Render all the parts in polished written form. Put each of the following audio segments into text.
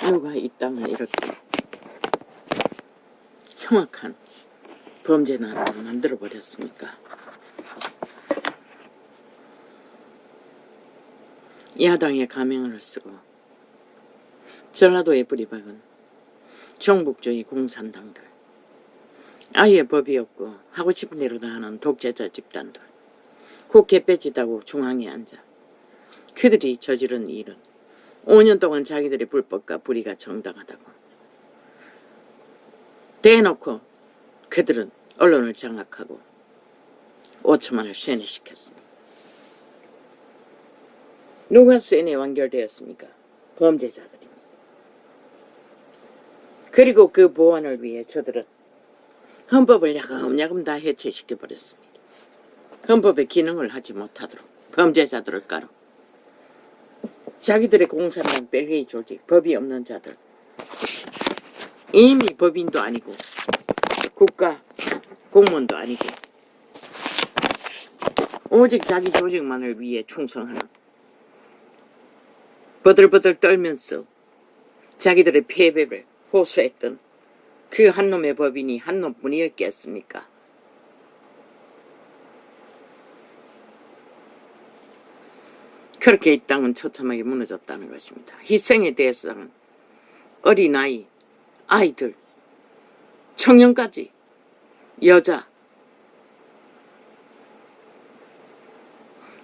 누가 이 땅을 이렇게 흉악한 범죄 나라로 만들어 버렸습니까? 야당의 가명을 쓰고 전라도에 뿌리박은 종북주의 공산당들, 아예 법이 없고 하고 싶은 대로 다 하는 독재자 집단들, 국회 빼지다고 중앙에 앉아 그들이 저지른 일은 5년 동안 자기들의 불법과 불의가 정당하다고 대놓고 그들은 언론을 장악하고 5천만을 쇠뇌시켰습니다. 누가 쇠뇌 완결되었습니까? 범죄자들입니다. 그리고 그 보완을 위해 저들은 헌법을 야금야금 다 해체시켜버렸습니다. 헌법의 기능을 하지 못하도록 범죄자들을 까로 자기들의 공산당 벨게이 조직, 법이 없는 자들, 이미 법인도 아니고 국가 공무원도 아니고 오직 자기 조직만을 위해 충성하는, 버들버들 떨면서 자기들의 패배를 호소했던 그 한 놈의 법인이 한 놈뿐이었겠습니까? 그렇게 이 땅은 처참하게 무너졌다는 것입니다. 희생에 대해서는 어린아이, 아이들, 청년까지, 여자,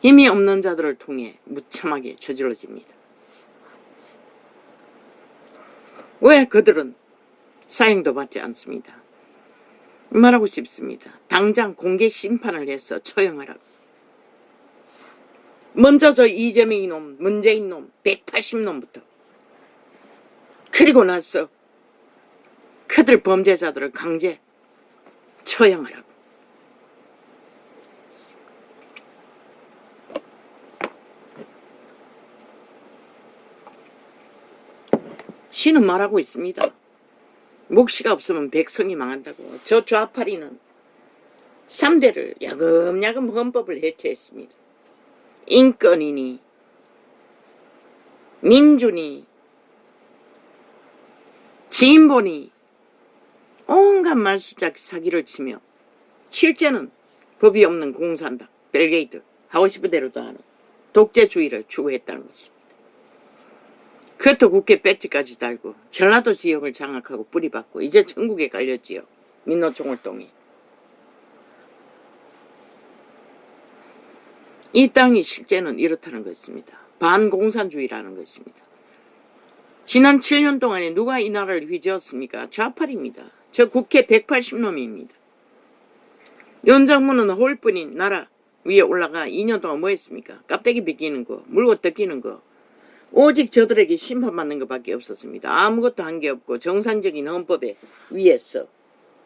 힘이 없는 자들을 통해 무참하게 저질러집니다. 왜 그들은 사형도 받지 않습니다? 말하고 싶습니다. 당장 공개 심판을 해서 처형하라고. 먼저 저 이재명이 놈, 문재인 놈, 180놈부터. 그리고 나서 그들 범죄자들을 강제 처형하라고. 신은 말하고 있습니다. 묵시가 없으면 백성이 망한다고. 저 좌파리는 3대를 야금야금 헌법을 해체했습니다. 인권이니 민주니 진보니 온갖 말수작 사기를 치며 실제는 법이 없는 공산당 벨게이들 하고 싶은 대로 다 하는 독재주의를 추구했다는 것입니다. 그것도 국회 배지까지 달고 전라도 지역을 장악하고 뿌리박고 이제 전국에 깔렸지요. 민노총을 통해. 이 땅이 실제는 이렇다는 것입니다. 반공산주의라는 것입니다. 지난 7년 동안에 누가 이 나라를 휘저었습니까? 좌파입니다. 저 국회 180놈입니다. 윤정무는 홀뿐인 나라 위에 올라가 2년 동안 뭐 했습니까? 깝대기 벗기는 거, 물고 뜯기는 거. 오직 저들에게 심판받는 것밖에 없었습니다. 아무것도 한 게 없고 정상적인 헌법에 위에서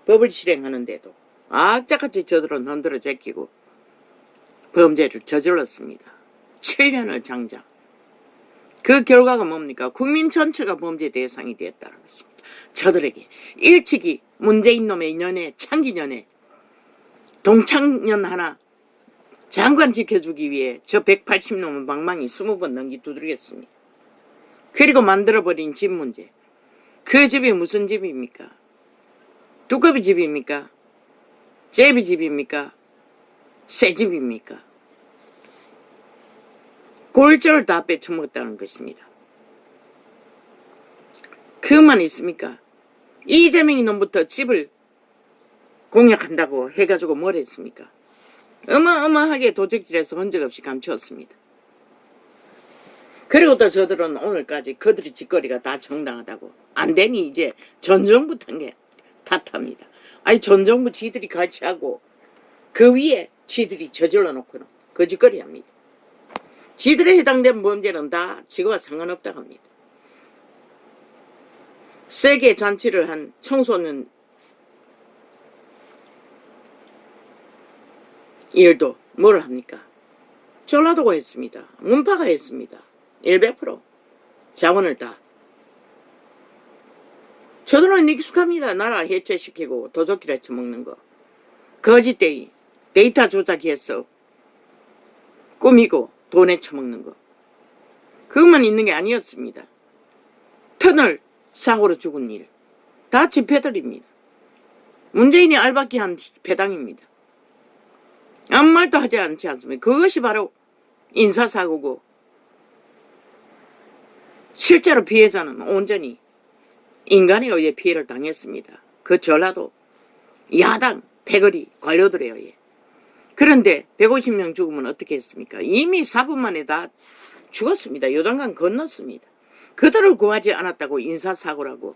법을 실행하는데도 악착같이 저들은 흔들어 제끼고 범죄를 저질렀습니다. 7년을 장장. 그 결과가 뭡니까? 국민 전체가 범죄 대상이 되었다는 것입니다. 저들에게 일찍이 문재인 놈의 년에 창기년에 동창년 하나 장관 지켜주기 위해 저 180놈은 방망이 20번 넘기 두드리겠습니다. 그리고 만들어버린 집 문제. 그 집이 무슨 집입니까? 두꺼비 집입니까? 제비 집입니까? 새 집입니까? 골절을 다 빼쳐먹었다는 것입니다. 그만 있습니까? 이재명이 놈부터 집을 공약한다고 해가지고 뭘 했습니까? 어마어마하게 도적질해서 흔적 없이 감추었습니다. 그리고 또 저들은 오늘까지 그들의 짓거리가 다 정당하다고. 안 되니 이제 전 정부 탓합니다. 아니 전 정부 지들이 같이 하고 그 위에 지들이 저질러 놓고는 그 짓거리 합니다. 지들에 해당된 범죄는 다 지구와 상관없다고 합니다. 세계 잔치를 한 청소년 일도 뭘 합니까? 전라도가 했습니다. 문파가 했습니다. 100% 자원을 다. 저들은 익숙합니다. 나라 해체시키고 도적질해 처먹는 거. 거짓대이 데이터 조작해서 꾸미고 돈에 처먹는 거. 그것만 있는 게 아니었습니다. 터널 사고로 죽은 일. 다 집회들입니다. 문재인이 알박기 한 배당입니다. 아무 말도 하지 않지 않습니까? 그것이 바로 인사사고고 실제로 피해자는 온전히 인간에 의해 피해를 당했습니다. 그 전라도 야당 패거리 관료들에 의해. 그런데 150명 죽으면 어떻게 했습니까? 이미 4분 만에 다 죽었습니다. 요단강 건넜습니다. 그들을 구하지 않았다고 인사사고라고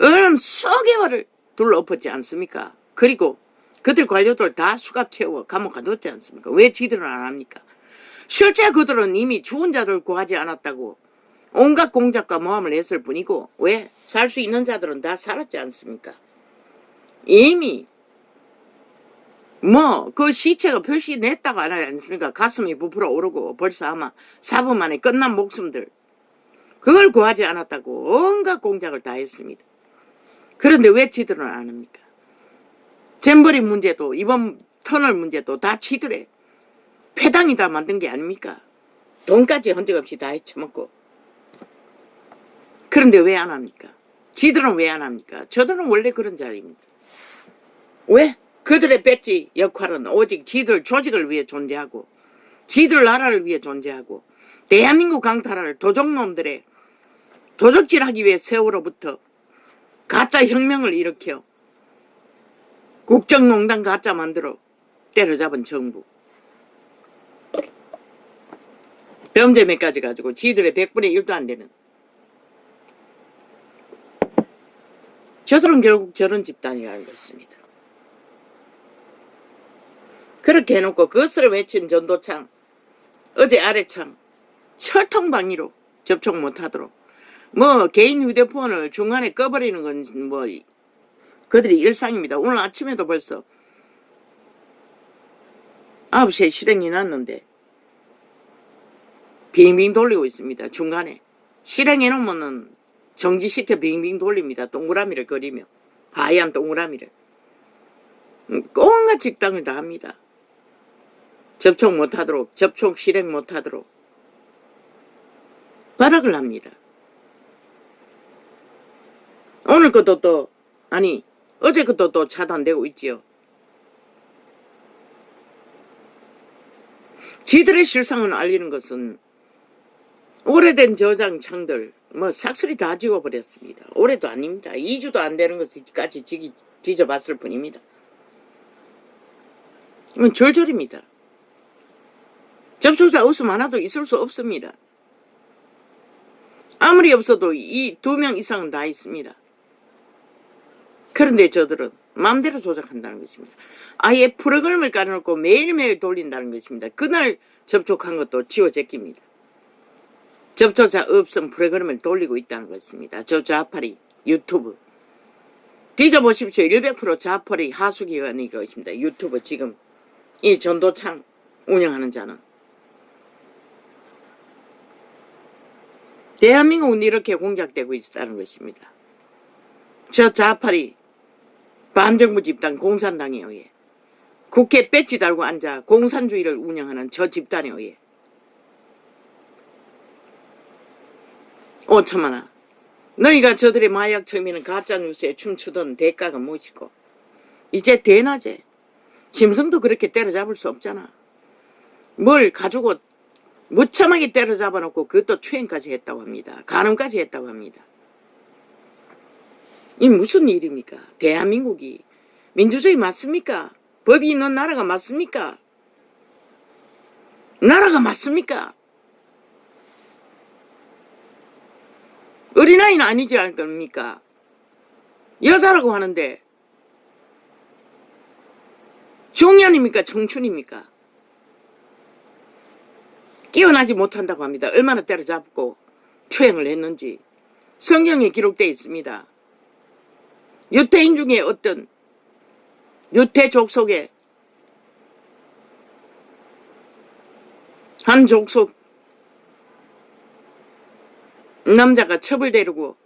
얼음 수개월을 둘러엎었지 않습니까? 그리고 그들 관료들 다 수갑 채워 감옥 가뒀지 않습니까? 왜 지들은 안 합니까? 실제 그들은 이미 죽은 자들 구하지 않았다고 온갖 공작과 모함을 했을 뿐이고 왜? 살 수 있는 자들은 다 살았지 않습니까? 이미 그 시체가 표시 냈다고 안 하지 않습니까? 가슴이 부풀어 오르고 벌써 아마 4분 만에 끝난 목숨들 그걸 구하지 않았다고 온갖 공작을 다 했습니다. 그런데 왜 지들은 안 합니까? 잼버리 문제도 이번 터널 문제도 다 지들의 패당이 다 만든 게 아닙니까? 돈까지 흔적 없이 다 헤쳐먹고. 그런데 왜 안 합니까? 지들은 왜 안 합니까? 저들은 원래 그런 자리입니다. 왜? 그들의 배지 역할은 오직 지들 조직을 위해 존재하고 지들 나라를 위해 존재하고 대한민국 강탈할 도적놈들의 도적질하기 위해 세월호부터 가짜 혁명을 일으켜 국정농단 가짜 만들어 때려잡은 정부. 범죄 몇 가지 가지고 지들의 100분의 1도 안 되는. 저들은 결국 저런 집단이라는 것입니다. 그렇게 해놓고 그것을 외친 전도창, 어제 아래창, 철통방위로 접촉 못하도록 개인 휴대폰을 중간에 꺼버리는 건 그들이 일상입니다. 오늘 아침에도 벌써 9시에 실행이 났는데 빙빙 돌리고 있습니다. 중간에 실행해놓으면 정지시켜 빙빙 돌립니다. 동그라미를 그리며 하얀 동그라미를 온갖 직당을 다 합니다. 접촉 못하도록 접촉 실행 못하도록 발악을 합니다. 오늘 것도 어제 것도 또 차단되고 있지요. 지들의 실상을 알리는 것은 오래된 저장창들 싹쓸이 다 지워버렸습니다. 올해도 아닙니다. 2주도 안 되는 것까지 뒤져봤을 뿐입니다. 절절입니다. 접촉자 없음 하나도 있을 수 없습니다. 아무리 없어도 이 2명 이상은 다 있습니다. 그런데 저들은 마음대로 조작한다는 것입니다. 아예 프로그램을 깔아놓고 매일매일 돌린다는 것입니다. 그날 접촉한 것도 지워제낍니다. 접촉자 없음 프로그램을 돌리고 있다는 것입니다. 저 좌파리 유튜브 뒤져보십시오. 100% 좌파리 하수기관이 것입니다. 유튜브 지금 이 전도창 운영하는 자는 대한민국은 이렇게 공작되고 있다는 것입니다. 저 좌파리 반정부 집단 공산당에 의해 국회 배지 달고 앉아 공산주의를 운영하는 저 집단에 의해 5천만원 너희가 저들의 마약 처음에는 가짜뉴스에 춤추던 대가가 무엇이고 이제 대낮에 짐승도 그렇게 때려잡을 수 없잖아. 뭘 가지고 무참하게 때려잡아 놓고 그것도 추행까지 했다고 합니다. 간음까지 했다고 합니다. 이 무슨 일입니까? 대한민국이 민주주의 맞습니까? 법이 있는 나라가 맞습니까? 나라가 맞습니까? 어린아이는 아니지 않을 겁니까? 여자라고 하는데 중년입니까? 청춘입니까? 깨어나지 못한다고 합니다. 얼마나 때려잡고 추행을 했는지 성경에 기록되어 있습니다. 유태인 중에 어떤 유태 족속의 한 족속 남자가 첩을 데리고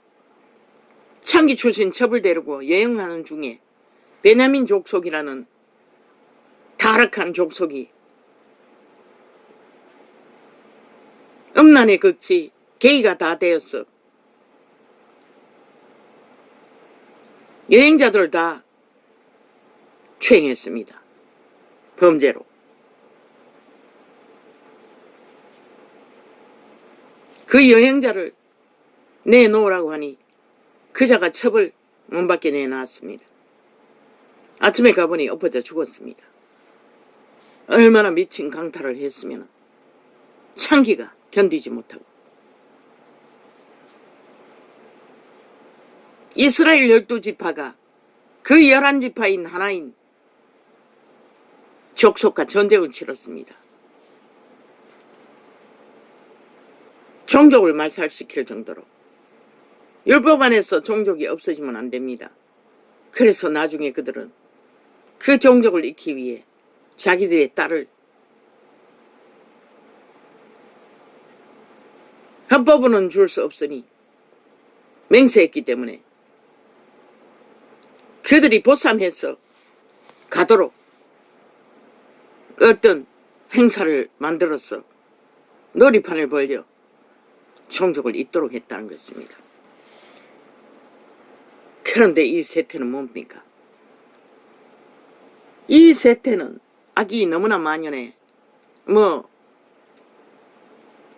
창기 출신 첩을 데리고 여행하는 중에 베냐민 족속이라는 타락한 족속이 음란의 극치 계기가 다 되었어. 여행자들을 다 추행했습니다. 범죄로. 그 여행자를 내놓으라고 하니 그자가 첩을 문 밖에 내놨습니다. 아침에 가보니 엎어져 죽었습니다. 얼마나 미친 강탈을 했으면 창기가 견디지 못하고. 이스라엘 12지파가 그 11지파인 하나인 족속과 전쟁을 치렀습니다. 종족을 말살시킬 정도로. 율법 안에서 종족이 없어지면 안 됩니다. 그래서 나중에 그들은 그 종족을 잊기 위해 자기들의 딸을 헌법으로는 줄 수 없으니 맹세했기 때문에 그들이 보쌈해서 가도록 어떤 행사를 만들어서 놀이판을 벌려 종족을 잊도록 했다는 것입니다. 그런데 이 세태는 뭡니까? 이 세태는 악이 너무나 만연해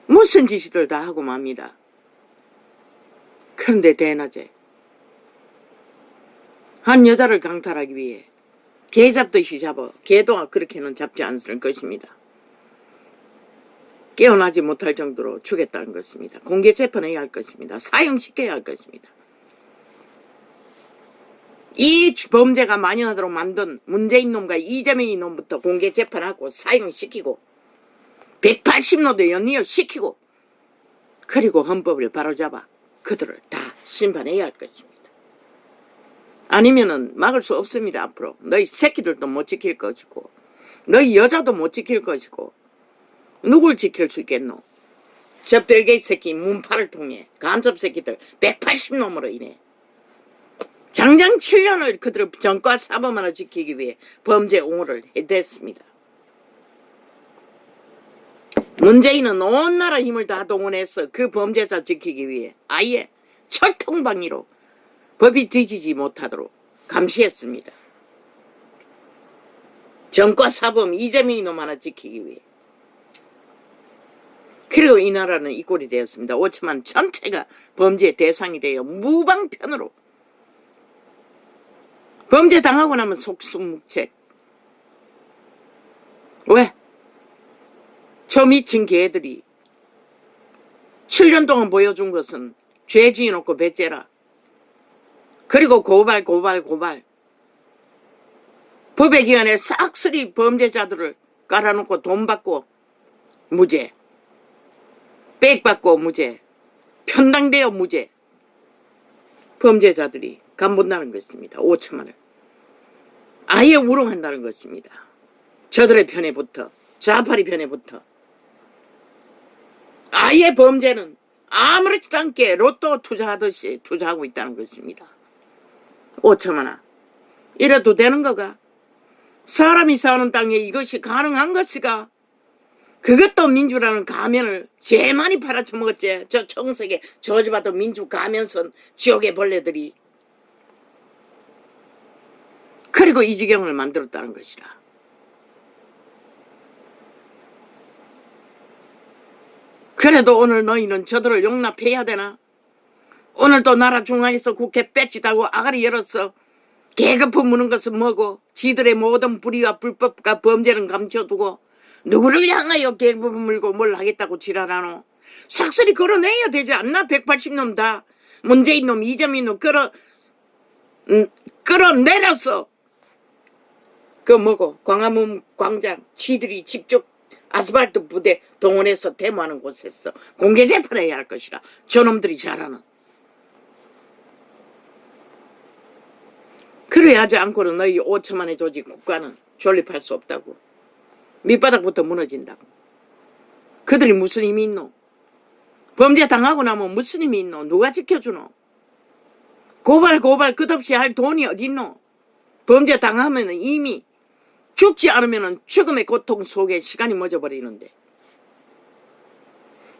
무슨 짓을 다 하고 맙니다. 그런데 대낮에 한 여자를 강탈하기 위해 개 잡듯이 잡아. 개도 그렇게는 잡지 않을 것입니다. 깨어나지 못할 정도로 죽였다는 것입니다. 공개 재판해야 할 것입니다. 사형시켜야 할 것입니다. 이 범죄가 만연하도록 만든 문재인 놈과 이재명이 놈부터 공개 재판하고 사형시키고 180노도 연이어 시키고 그리고 헌법을 바로잡아 그들을 다 심판해야 할 것입니다. 아니면은 막을 수 없습니다. 앞으로 너희 새끼들도 못 지킬 것이고 너희 여자도 못 지킬 것이고 누굴 지킬 수 있겠노? 저 별개의 새끼 문파를 통해 간첩 새끼들 180놈으로 인해 장장 7년을 그들을 전과 사범하나 지키기 위해 범죄 옹호를 해댔습니다. 문재인은 온 나라 힘을 다 동원해서 그 범죄자 지키기 위해 아예 철통방위로 법이 뒤지지 못하도록 감시했습니다. 전과 사범 이재명이 놈 하나 지키기 위해. 그리고 이 나라는 이 꼴이 되었습니다. 5천만 전체가 범죄의 대상이 되어 무방편으로 범죄 당하고 나면 속수무책. 왜? 저 미친 개들이 7년 동안 보여준 것은 죄 지어놓고 배째라. 그리고 고발. 법의 기관에 싹쓸이 범죄자들을 깔아놓고 돈 받고 무죄. 백 받고 무죄. 편당되어 무죄. 범죄자들이 간본다는 것입니다. 5천만을. 아예 우롱한다는 것입니다. 저들의 편에 붙어. 좌파리 편에 붙어. 아예 범죄는 아무렇지도 않게 로또 투자하듯이 투자하고 있다는 것입니다. 5천만원. 이래도 되는 거가? 사람이 사는 땅에 이것이 가능한 것이가? 그것도 민주라는 가면을 제일 많이 팔아쳐먹었지. 저 청색에 저주받은 민주 가면선 지옥의 벌레들이. 그리고 이 지경을 만들었다는 것이라. 그래도 오늘 너희는 저들을 용납해야 되나? 오늘도 나라 중앙에서 국회 빼치다고 아가리 열었어. 계급품 무는 것은 뭐고 지들의 모든 불의와 불법과 범죄는 감춰두고 누구를 향하여 계급품 물고 뭘 하겠다고 지랄하노? 삭슬이 걸어내야 되지 않나? 180놈 다 문재인 놈 이재명 놈 끌어내렸어. 그 뭐고 광화문 광장 지들이 직접 아스팔트 부대 동원해서 데모하는 곳에서 공개 재판해야 할 것이라. 저놈들이 잘하는. 그래야 하지 않고는 너희 5천만의 조직 국가는 존립할 수 없다고. 밑바닥부터 무너진다고. 그들이 무슨 힘이 있노? 범죄 당하고 나면 무슨 힘이 있노? 누가 지켜주노? 고발 끝없이 할 돈이 어딨노? 범죄 당하면 이미 죽지 않으면 죽음의 고통 속에 시간이 멎어버리는데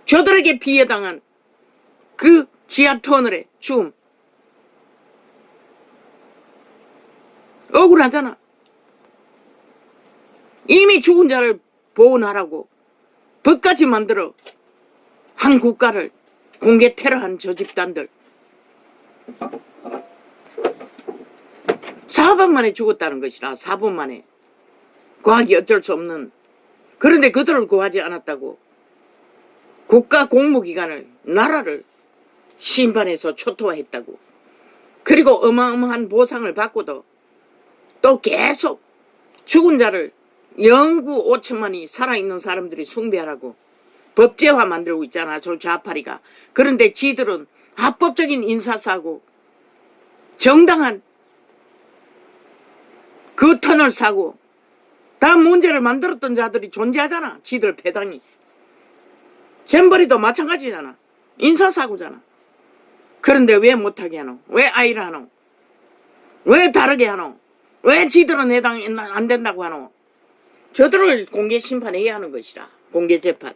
저들에게 피해당한 그 지하 터널에 죽음. 억울하잖아. 이미 죽은 자를 보호하라고 법까지 만들어 한 국가를 공개 테러한 저 집단들. 4분 만에 죽었다는 것이라. 4분 만에. 구하기 어쩔 수 없는. 그런데 그들을 구하지 않았다고 국가 공무기관을, 나라를 심판해서 초토화했다고. 그리고 어마어마한 보상을 받고도 또 계속 죽은 자를 영구 5천만이 살아있는 사람들이 숭배하라고 법제화 만들고 있잖아, 저 좌파리가. 그런데 지들은 합법적인 인사사고 정당한 그 터널 사고 다 문제를 만들었던 자들이 존재하잖아. 지들 배당이. 잼버리도 마찬가지잖아. 인사사고잖아. 그런데 왜 못하게 하노? 왜 아이를 하노? 왜 다르게 하노? 왜 지들은 해당 안 된다고 하노? 저들을 공개 심판해야 하는 것이라. 공개 재판.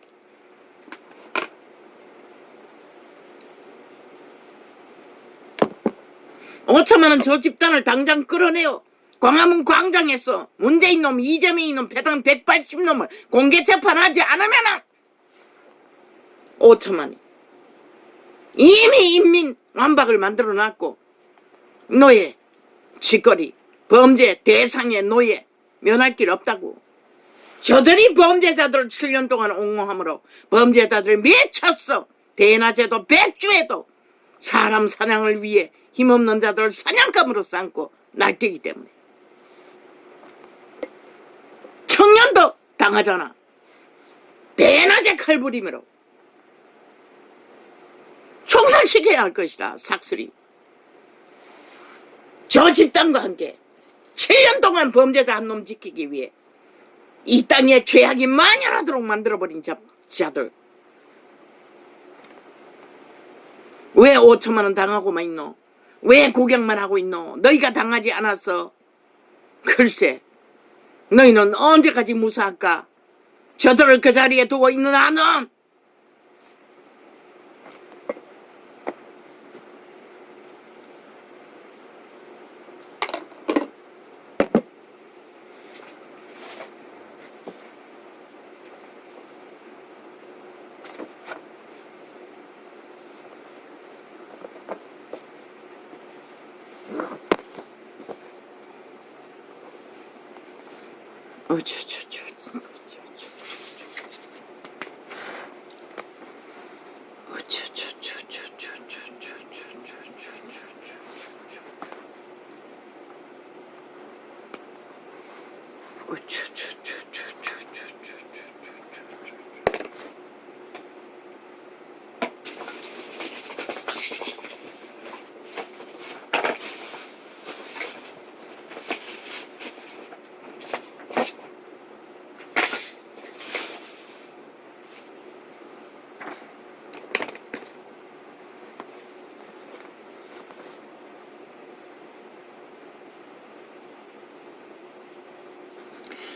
오천만은 저 집단을 당장 끌어내요. 광화문 광장에서 문재인 놈, 이재명이 놈, 배당 180놈을 공개 재판하지 않으면은 5천만이 이미 인민 완박을 만들어놨고 노예, 짓거리, 범죄 대상의 노예 면할 길 없다고. 저들이 범죄자들을 7년 동안 옹호함으로 범죄자들을 미쳤어. 대낮에도 백주에도 사람 사냥을 위해 힘없는 자들을 사냥감으로 삼고 날뛰기 때문에. 청년도 당하잖아. 대낮에 칼부림으로 총살시켜야 할 것이라. 삭슬이. 저 집단과 함께 7년 동안 범죄자 한 놈 지키기 위해 이 땅에 죄악이 만연하도록 만들어버린 자들. 왜 5천만 원 당하고만 있노? 왜 고객만 하고 있노? 너희가 당하지 않았어? 글쎄, 너희는 언제까지 무사할까? 저들을 그 자리에 두고 있는 한은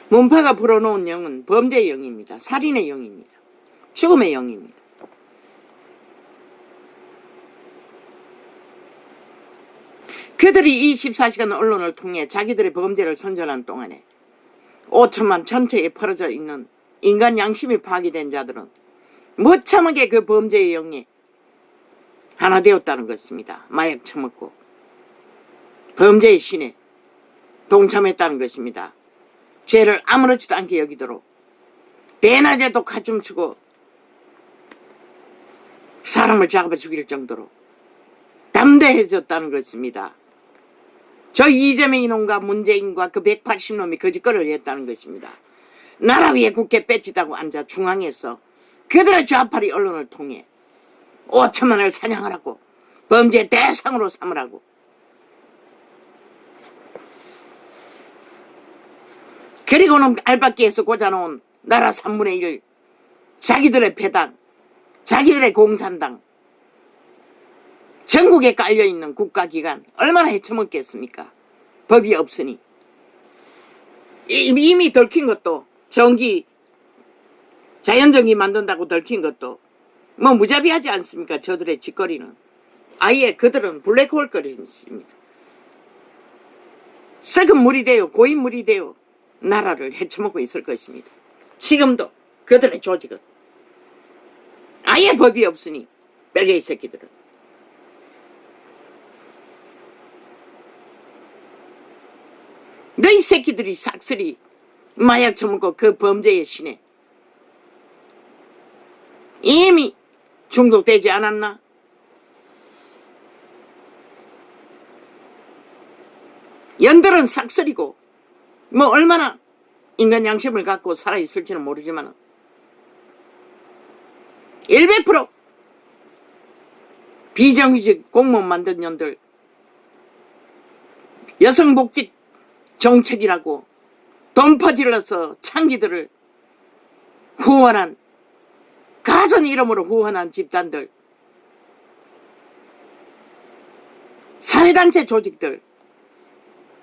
문파가 불어놓은 영은 범죄의 영입니다. 살인의 영입니다. 죽음의 영입니다. 그들이 24시간 언론을 통해 자기들의 범죄를 선전한 동안에 5천만 전체에 퍼져 있는 인간 양심이 파괴된 자들은 무참하게 그 범죄의 영에 하나 되었다는 것입니다. 마약 처먹고 범죄의 신에 동참했다는 것입니다. 죄를 아무렇지도 않게 여기도록 대낮에도 칼춤추고 사람을 잡아 죽일 정도로 담대해졌다는 것입니다. 저 이재명 이놈과 문재인과 그 180놈이 거짓거리를 했다는 것입니다. 나라 위에 국회 뺏지다고 앉아 중앙에서 그들의 좌파리 언론을 통해 5천만을 사냥하라고 범죄 대상으로 삼으라고. 그리고는 알박기에서 꽂아놓은 나라 3분의 1 자기들의 배당, 자기들의 공산당, 전국에 깔려있는 국가기관 얼마나 헤쳐먹겠습니까? 법이 없으니. 이미 덜킨 것도, 전기 자연전기 만든다고 덜킨 것도 뭐 무자비하지 않습니까? 저들의 짓거리는. 아예 그들은 블랙홀 거리입니다. 썩은 물이 되어 고인물이 되어 나라를 헤쳐먹고 있을 것입니다. 지금도 그들의 조직은 아예 법이 없으니 벨게이 새끼들은 너희 새끼들이 싹쓸이 마약 처먹고 그 범죄의 신에 이미 중독되지 않았나? 연들은 싹쓸이고 뭐 얼마나 인간 양심을 갖고 살아있을지는 모르지만 100% 비정규직 공무원 만든 년들 여성복지 정책이라고 돈 퍼질러서 창기들을 후원한 가전 이름으로 후원한 집단들 사회단체 조직들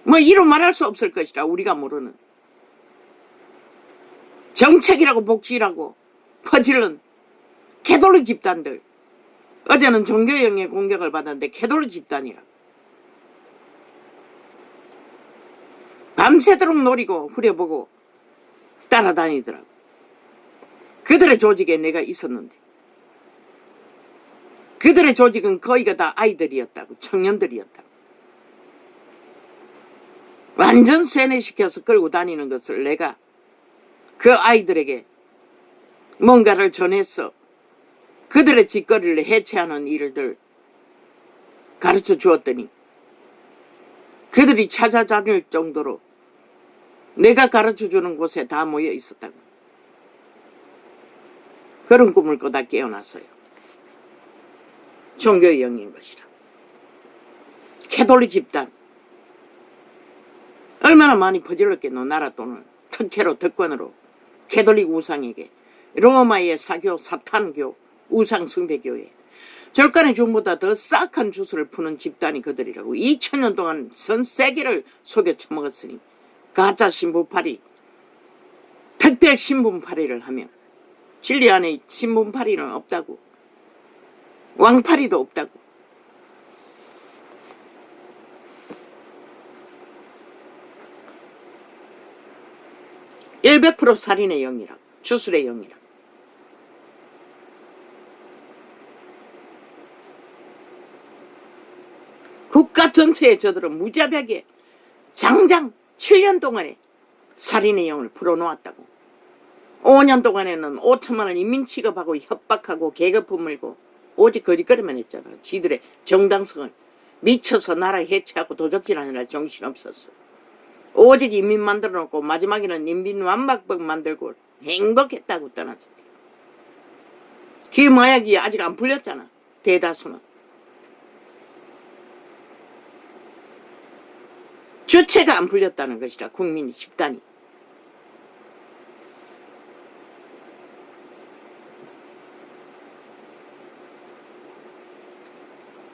뭐 이루 말할 수 없을 것이라 우리가 모르는 정책이라고 복지라고 퍼질른 캐톨릭 집단들 어제는 종교형의 공격을 받았는데 캐톨릭 집단이라 밤새도록 노리고 후려보고 따라다니더라고. 그들의 조직에 내가 있었는데 그들의 조직은 거의가 다 아이들이었다고 청년들이었다고 완전 세뇌시켜서 끌고 다니는 것을 내가 그 아이들에게 뭔가를 전해서 그들의 짓거리를 해체하는 일들 가르쳐 주었더니 그들이 찾아다닐 정도로 내가 가르쳐 주는 곳에 다 모여 있었다고. 그런 꿈을 꾸다 깨어났어요. 종교의 영인 것이라. 캐톨릭 집단 얼마나 많이 퍼질렀겠노. 나라 돈을 특혜로 덕권으로 캐톨릭 우상에게 로마의 사교 사탄교 우상 숭배교회 절간의 주보다 더 싹한 주스를 푸는 집단이 그들이라고. 2000년 동안 전 세계를 속여 처먹었으니 가짜 신분팔이 특별 신분팔이를 하며 진리 안에 신분팔이는 없다고 왕팔이도 없다고. (100% 살인의 영이라고 주술의 영이라고. 국가 전체에 저들은 무자비하게 장장 7년 동안에 살인의 영을 풀어놓았다고. 5년 동안에는 5천만 원 인민 취급하고 협박하고 계급품 물고 오직 거짓거리만 했잖아. 지들의 정당성을 미쳐서 나라 해체하고 도적질하느라 정신없었어. 오직 인민 만들어 놓고 마지막에는 인민 완박법 만들고 행복했다고 떠났어요. 그 마약이 아직 안 풀렸잖아. 대다수는. 주체가 안 풀렸다는 것이라. 국민이 집단이.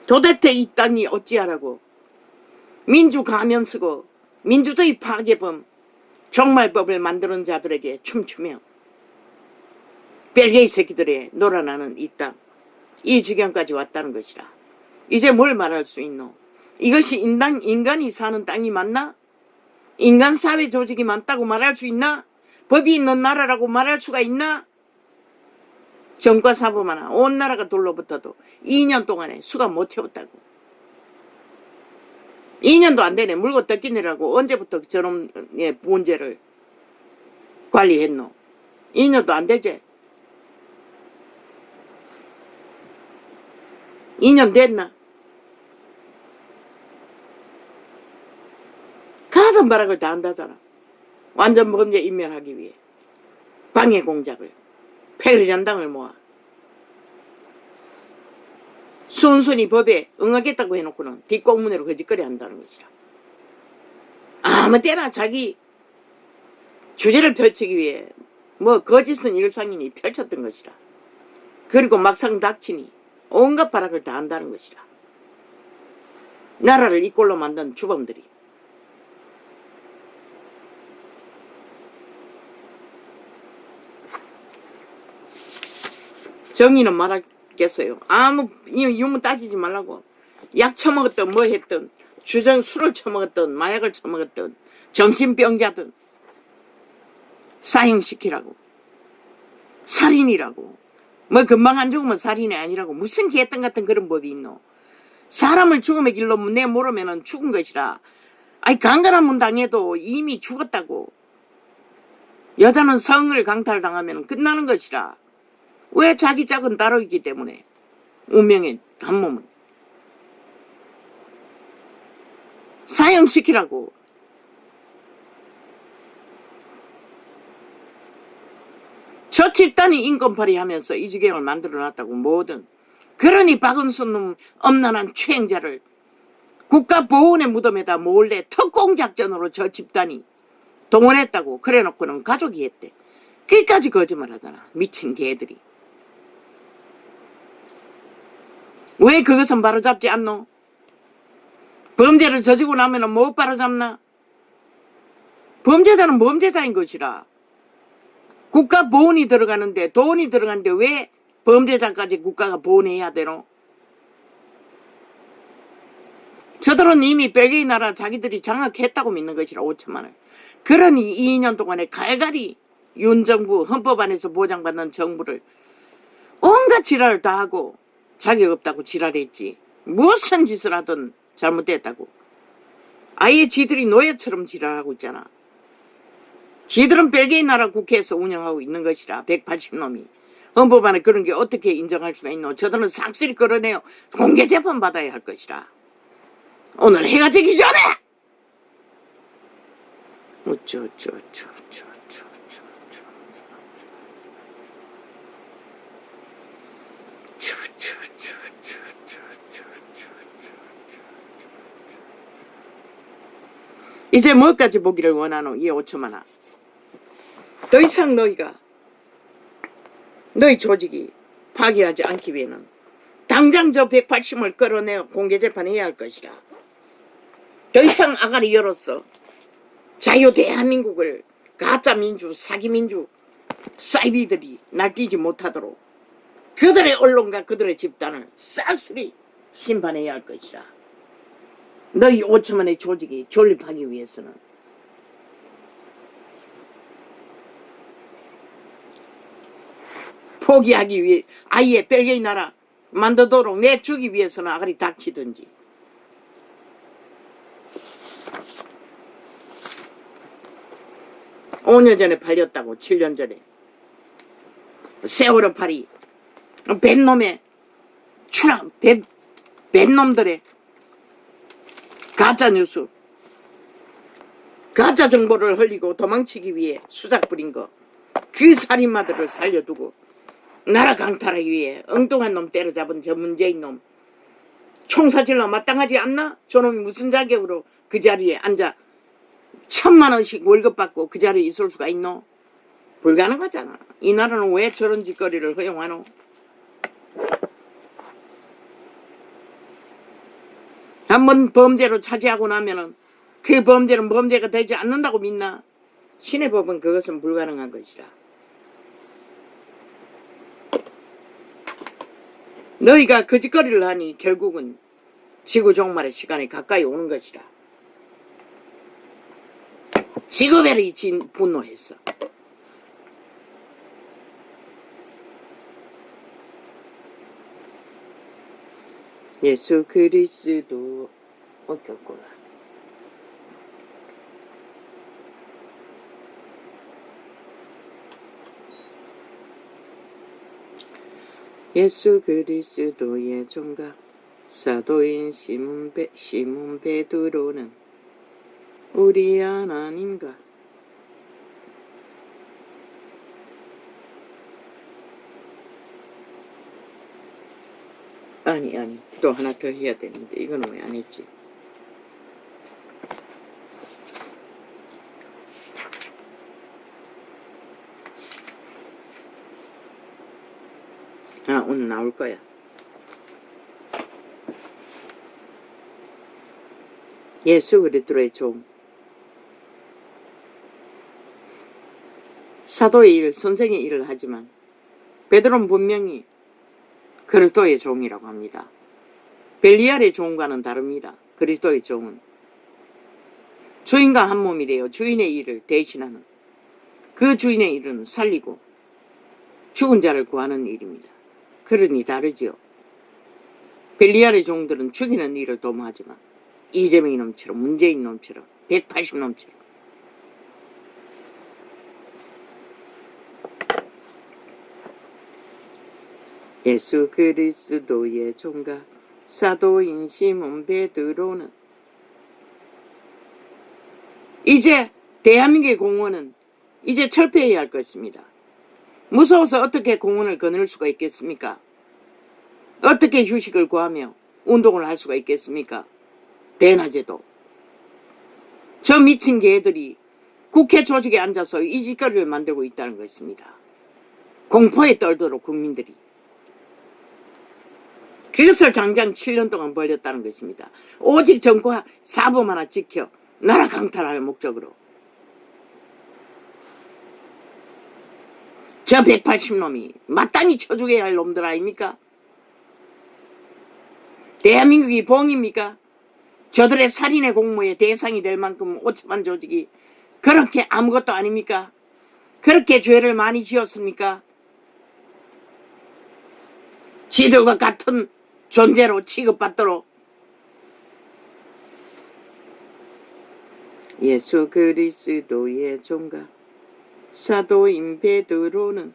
도대체 이 땅이 어찌하라고 민주 가면 쓰고 민주주의 파괴범 종말법을 만드는 자들에게 춤추며 벨게이 새끼들의 놀아나는 이 땅, 이 지경까지 왔다는 것이라. 이제 뭘 말할 수 있노? 이것이 인간이 사는 땅이 맞나? 인간 사회 조직이 많다고 말할 수 있나? 법이 있는 나라라고 말할 수가 있나? 정과 사범 하나 온 나라가 둘러붙어도 2년 동안에 수가 못 채웠다고. 2년도 안 되네. 물고 뜯기느라고 언제부터 저놈의 문제를 관리했노? 2년도 안 되지? 2년 됐나? 가슴바락을 다 한다잖아. 완전 범죄 인멸하기 위해 방해 공작을 패거리 잔당을 모아 순순히 법에 응하겠다고 해놓고는 뒷공문으로 거짓거리 한다는 것이라. 아무 때나 자기 주제를 펼치기 위해 뭐 거짓은 일상이니 펼쳤던 것이라. 그리고 막상 닥치니 온갖 발악을 다 한다는 것이라. 나라를 이 꼴로 만든 주범들이. 정의는 말하겠어요. 아무 유무 따지지 말라고. 약 처먹었든 뭐 했든 주정 술을 처먹었든 마약을 처먹었든 정신병자든 사형시키라고. 살인이라고. 뭐 금방 안 죽으면 살인이 아니라고. 무슨 개똥 같은 그런 법이 있노. 사람을 죽음의 길로 내모르면 죽은 것이라. 아니 강간한 문 당해도 이미 죽었다고. 여자는 성을 강탈당하면 끝나는 것이라. 왜 자기 짝은 따로 있기 때문에. 운명의 한 몸은. 사형시키라고. 저 집단이 인권팔이 하면서 이 지경을 만들어놨다고 뭐든. 그러니 박은순 놈 엄난한 추행자를 국가보훈의 무덤에다 몰래 특공작전으로 저 집단이 동원했다고 그래놓고는 가족이 했대. 그기까지 거짓말하잖아. 미친 개들이. 왜 그것은 바로잡지 않노? 범죄를 저지고 나면은 못 바로잡나? 범죄자는 범죄자인 것이라. 국가보훈이 들어가는데 돈이 들어가는데 왜 범죄자까지 국가가 보훈해야 되노? 저들은 이미 별개의 나라 자기들이 장악했다고 믿는 것이라 5천만을. 그러니 2년 동안에 갈갈이 윤정부 헌법 안에서 보장받는 정부를 온갖 지랄을 다 하고 자격 없다고 지랄했지. 무슨 짓을 하든 잘못됐다고. 아예 지들이 노예처럼 지랄하고 있잖아. 지들은 별개의 나라 국회에서 운영하고 있는 것이라 180놈이. 헌법 안에 그런 게 어떻게 인정할 수가 있노? 저들은 싹쓸이 끌어내요. 공개 재판 받아야 할 것이라. 오늘 해가 지기 전에! 이제 뭐까지 보기를 원하노? 이 5천만아. 더 이상 너희 조직이 파괴하지 않기 위해는 당장 저 180을 끌어내어 공개재판해야 할 것이라. 더 이상 아가리 열었어. 자유 대한민국을 가짜민주, 사기민주, 사이비들이 날뛰지 못하도록 그들의 언론과 그들의 집단을 싹쓸이 심판해야 할 것이라. 너희 5천만의 조직이 존립하기 위해서는 포기하기 위해 아예 별개의 나라 만들도록 내주기 위해서는 아가리 닥치든지. 오 년 전에 팔렸다고. 7년 전에 세월호 팔이 뱃놈의 뱃놈들의 가짜뉴스, 가짜 정보를 흘리고 도망치기 위해 수작 부린 거, 그 살인마들을 살려두고 나라 강탈하기 위해 엉뚱한 놈 때려잡은 저 문재인 놈 총사질러 마땅하지 않나? 저놈이 무슨 자격으로 그 자리에 앉아 1,000만 원씩 월급 받고 그 자리에 있을 수가 있노? 불가능하잖아. 이 나라는 왜 저런 짓거리를 허용하노? 한번 범죄로 차지하고 나면은 그 범죄는 범죄가 되지 않는다고 믿나? 신의 법은 그것은 불가능한 것이라. 너희가 그 짓거리를 하니 결국은 지구 종말의 시간이 가까이 오는 것이라. 지구별이 분노했어. 예수 그리스도 어쩌구나. 예수 그리스도의 종각 사도인 시몬 베드로는 우리 하나님과 아니 또 하나 더 해야 되는데 이거는 왜 안 했지? 아 오늘 나올 거야. 예수 그리스도의 종 사도의 일, 선생의 일을 하지만 베드로는 분명히 그리스도의 종이라고 합니다. 벨리알의 종과는 다릅니다. 그리스도의 종은 주인과 한 몸이 되어 주인의 일을 대신하는, 그 주인의 일은 살리고 죽은 자를 구하는 일입니다. 그러니 다르지요. 벨리알의 종들은 죽이는 일을 도모하지만 이재명이 놈처럼, 문재인 놈처럼, 180놈처럼 예수 그리스도의 종과 사도인 시몬 베드로는 이제 대한민국의 공원은 이제 철폐해야 할 것입니다. 무서워서 어떻게 공원을 거닐 수가 있겠습니까? 어떻게 휴식을 구하며 운동을 할 수가 있겠습니까? 대낮에도. 저 미친 개들이 국회 조직에 앉아서 이 짓거리를 만들고 있다는 것입니다. 공포에 떨도록 국민들이. 그것을 장장 7년 동안 벌였다는 것입니다. 오직 정과 사법 하나 지켜 나라 강탈할 목적으로. 저 180놈이 마땅히 쳐죽여야 할 놈들 아닙니까? 대한민국이 봉입니까? 저들의 살인의 공모에 대상이 될 만큼 오참한 조직이 그렇게 아무것도 아닙니까? 그렇게 죄를 많이 지었습니까? 지들과 같은 존재로 취급받도록. 예수 그리스도의 종과 사도인 베드로는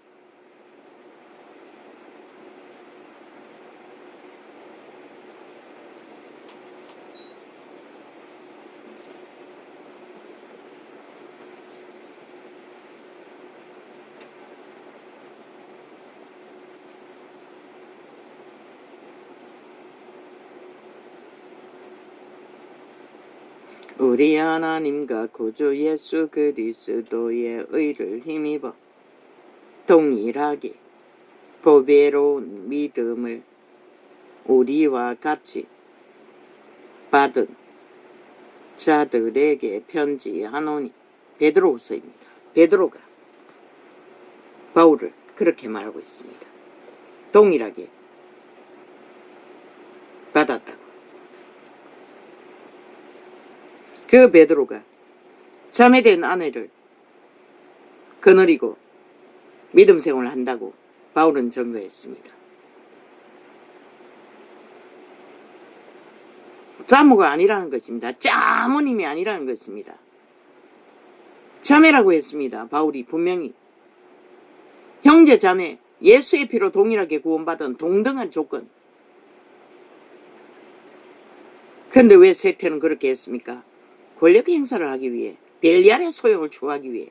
우리 하나님과 구주 예수 그리스도의 의를 힘입어 동일하게 보배로운 믿음을 우리와 같이 받은 자들에게 편지하노니. 베드로후서입니다. 베드로가 바울을 그렇게 말하고 있습니다. 동일하게 받았다고. 그 베드로가 참회된 아내를 거느리고 믿음 생활을 한다고 바울은 증거했습니다. 자모가 아니라는 것입니다. 자모님이 아니라는 것입니다. 자매라고 했습니다. 바울이 분명히. 형제 자매, 예수의 피로 동일하게 구원받은 동등한 조건. 그런데 왜 세태는 그렇게 했습니까? 권력 행사를 하기 위해, 벨리알의 소욕을 추구하기 위해.